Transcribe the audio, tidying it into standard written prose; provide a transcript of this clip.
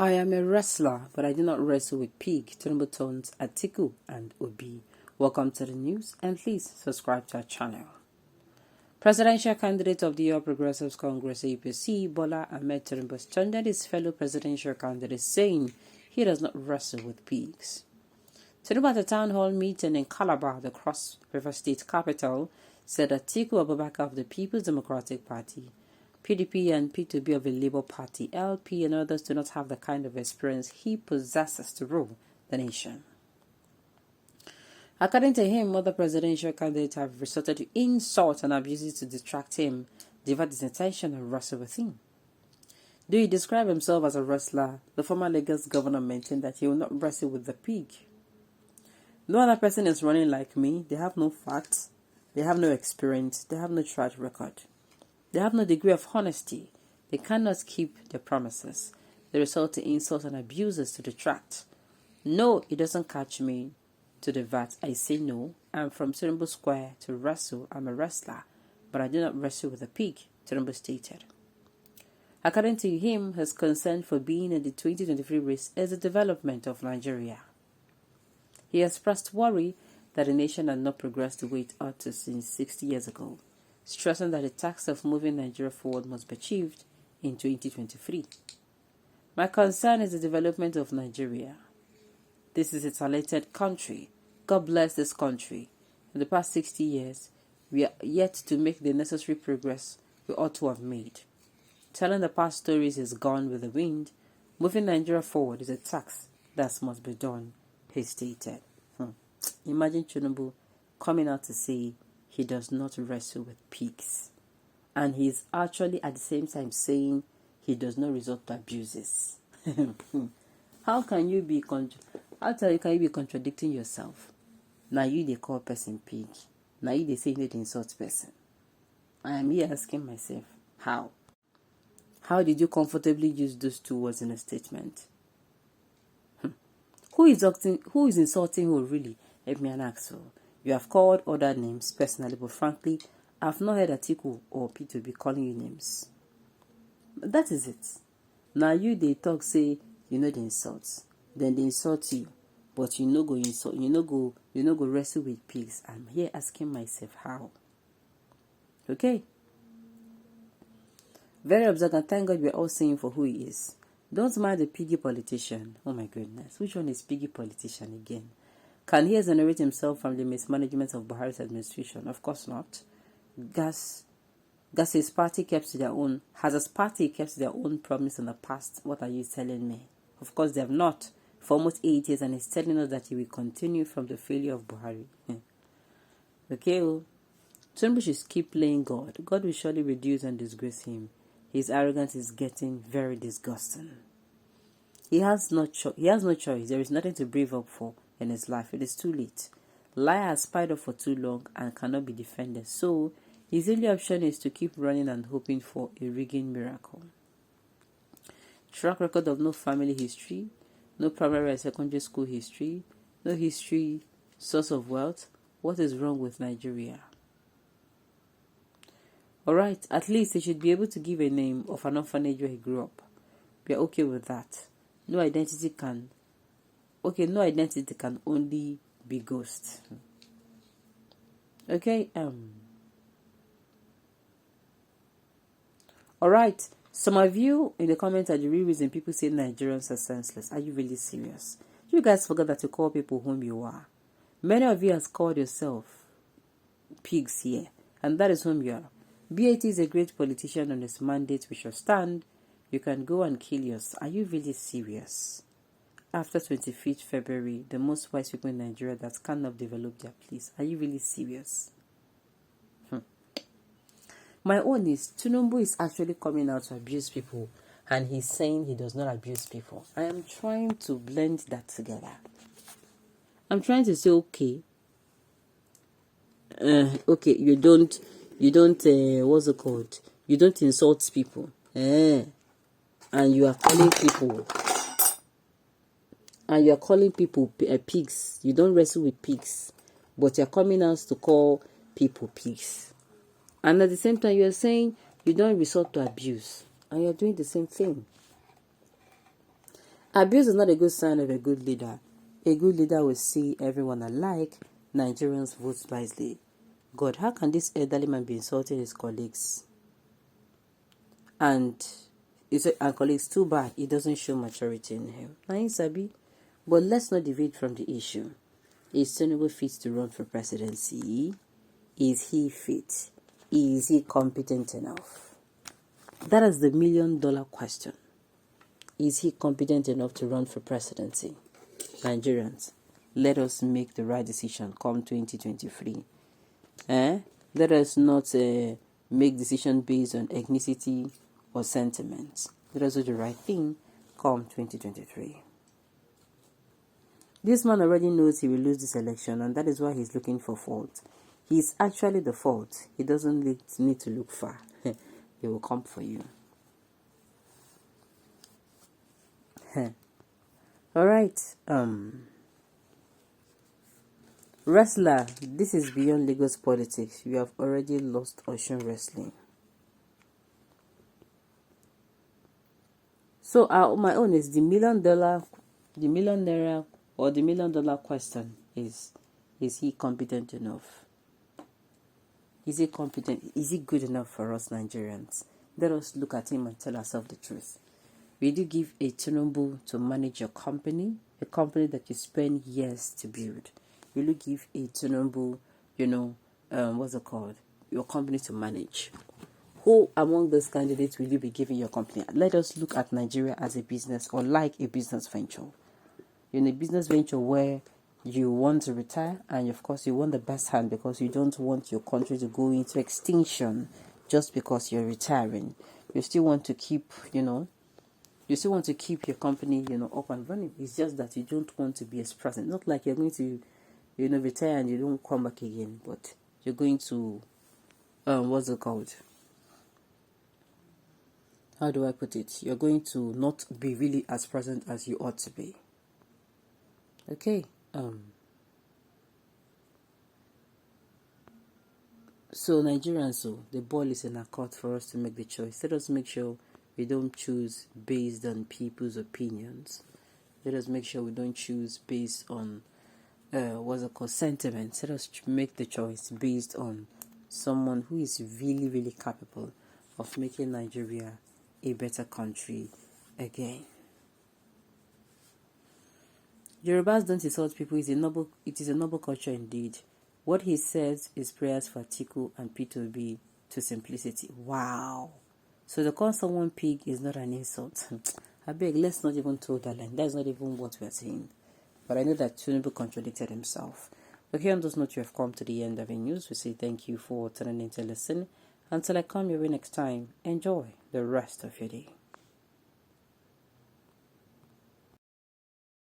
I am a wrestler, but I do not wrestle with pig. Tinubu taunts Atiku and Obi. Welcome to the news, and please subscribe to our channel. Presidential candidate of the All Progressives Congress APC, Bola Ahmed Tinubu, standard his fellow presidential candidates, saying he does not wrestle with pigs. Tinubu at a town hall meeting in Calabar, the Cross River State capital, said Atiku Abubakar of the People's Democratic Party, PDP and P2B of the Labour Party, LP and others do not have the kind of experience he possesses to rule the nation. According to him, other presidential candidates have resorted to insults and abuses to distract him, divert his attention and wrestle with him. Though he described himself as a wrestler, the former Lagos governor maintained that he will not wrestle with the pig. No other person is running like me. They have no facts, they have no experience, they have no track record. They have no degree of honesty. They cannot keep their promises. They resort to insults and abuses to detract. No, it doesn't catch me to the vat. I say no. I'm from Tinubu Square to wrestle. I'm a wrestler, but I do not wrestle with a pig, Tinubu stated. According to him, his concern for being in the 2023 race is the development of Nigeria. He expressed worry that the nation had not progressed the way it ought to since 60 years ago, stressing that the task of moving Nigeria forward must be achieved in 2023. My concern is the development of Nigeria. This is a talented country. God bless this country. In the past 60 years, we are yet to make the necessary progress we ought to have made. Telling the past stories is gone with the wind. Moving Nigeria forward is a task that must be done, he stated. Imagine Tinubu coming out to say he does not wrestle with pigs, and he is actually at the same time saying he does not resort to abuses. How can you be contradicting yourself? Now you they call person pig. Now you they say you they insult person. I am here asking myself, how? How did you comfortably use those two words in a statement? Who is insulting who really? Let me ask you. You have called other names personally, but frankly, I've not heard Atiku or P2B calling you names. That is it. Now you they talk say you know the insults, then they insult you, but you no go insult, you no go wrestle with pigs. I'm here asking myself how. Okay. Very observant. Thank God we're all saying for who he is. Don't mind the piggy politician. Oh my goodness, which one is piggy politician again? Can he exonerate himself from the mismanagement of Buhari's administration? Of course not. Has his party kept to their own promise in the past? What are you telling me? Of course they have not. For almost 8 years, and he's telling us that he will continue from the failure of Buhari. Okay, Tinubu should keep playing God. God will surely reduce and disgrace him. His arrogance is getting very disgusting. He has no choice. There is nothing to brave up for in his life. It is too late. Lie has spied up for too long and cannot be defended. So his only option is to keep running and hoping for a rigging miracle. Track record of no family history, no primary and secondary school history, no history, source of wealth. What is wrong with Nigeria? Alright, at least he should be able to give a name of an orphanage where he grew up. We are okay with that. No identity can only be ghost. Okay, Alright, some of you in the comments are the real reason people say Nigerians are senseless. Are you really serious? You guys forgot that you call people whom you are. Many of you have called yourself pigs here, and that is whom you are. BAT is a great politician on his mandate. We shall stand. You can go and kill yourself. Are you really serious? After 25th February, the most wise people in Nigeria that cannot develop their place. Are you really serious? My own is, Tinubu is actually coming out to abuse people, and he's saying he does not abuse people. I am trying to blend that together. I'm trying to say, okay, you don't, what's it called? You don't insult people, and you are calling people, pigs. You don't wrestle with pigs, but you're coming out to call people pigs. And at the same time, you're saying you don't resort to abuse, and you're doing the same thing. Abuse is not a good sign of a good leader. A good leader will see everyone alike. Nigerians vote wisely. God, how can this elderly man be insulting his colleagues? And colleagues, too bad he doesn't show maturity in him. Nice, Sabi. But let's not deviate from the issue. Is Tinubu fit to run for presidency? Is he fit? Is he competent enough? That is the $1,000,000 question. Is he competent enough to run for presidency? Nigerians, let us make the right decision come 2023. Let us not make decisions based on ethnicity or sentiments. Let us do the right thing come 2023. This man already knows he will lose this election, and that is why he's looking for fault. He's actually the fault. He doesn't need to look far. He will come for you. Alright. Wrestler, this is beyond Lagos politics. You have already lost Ocean Wrestling. So my own is the $1,000,000 or the $1,000,000 question is he competent enough? Is he competent? Is he good enough for us Nigerians? Let us look at him and tell ourselves the truth. Will you give a Tinubu to manage your company? A company that you spend years to build. Will you give a Tinubu, what's it called? Your company to manage? Who among those candidates will you be giving your company? Let us look at Nigeria as a business or like a business venture. You're in a business venture where you want to retire and of course you want the best hand because you don't want your country to go into extinction just because you're retiring. You still want to keep, you still want to keep your company, up and running. It's just that you don't want to be as present. Not like you're going to, retire and you don't come back again, but you're going to, what's it called? How do I put it? You're going to not be really as present as you ought to be. Okay. So Nigerians, the ball is in our court for us to make the choice. Let us make sure we don't choose based on people's opinions. Let us make sure we don't choose based on sentiments. Let us make the choice based on someone who is really, really capable of making Nigeria a better country again. Yorubas don't insult people. It is a noble culture indeed. What he says is prayers for Atiku and P2B to simplicity. Wow. So to call someone pig is not an insult. I beg, let's not even toe that line. That's not even what we are saying. But I know that Tinubu contradicted himself. Okay, on those notes, you have come to the end of the news. We say thank you for tuning in to listen. Until I come your way next time, enjoy the rest of your day.